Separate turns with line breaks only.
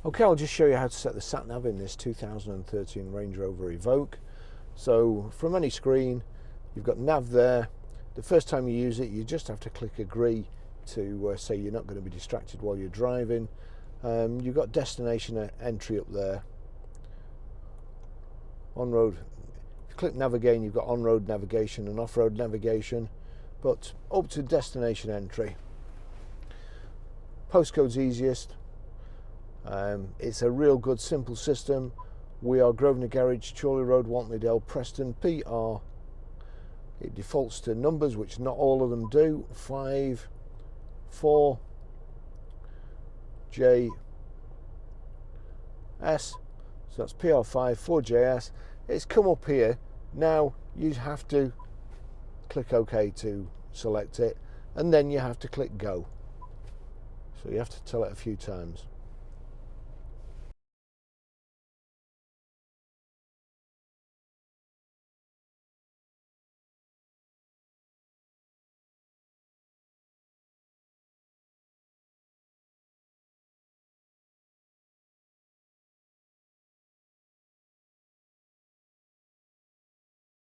Okay, I'll just show you how to set the sat nav in this 2013 Range Rover Evoque. So from any screen, you've got nav there. The first time you use it, you just have to click agree to say you're not going to be distracted while you're driving. You've got destination entry up there. On-road, if you click nav again, you've got on-road navigation and off-road navigation, but up to destination entry. Postcode's easiest. It's a real good simple system. We are Grosvenor Garage, Chorley Road, Wantleydale, Preston, PR. It defaults to numbers, which not all of them do. 5, 4, J, S. So that's PR5, 4JS. It's come up here. Now you have to click OK to select it, and then you have to click go. So you have to tell it a few times.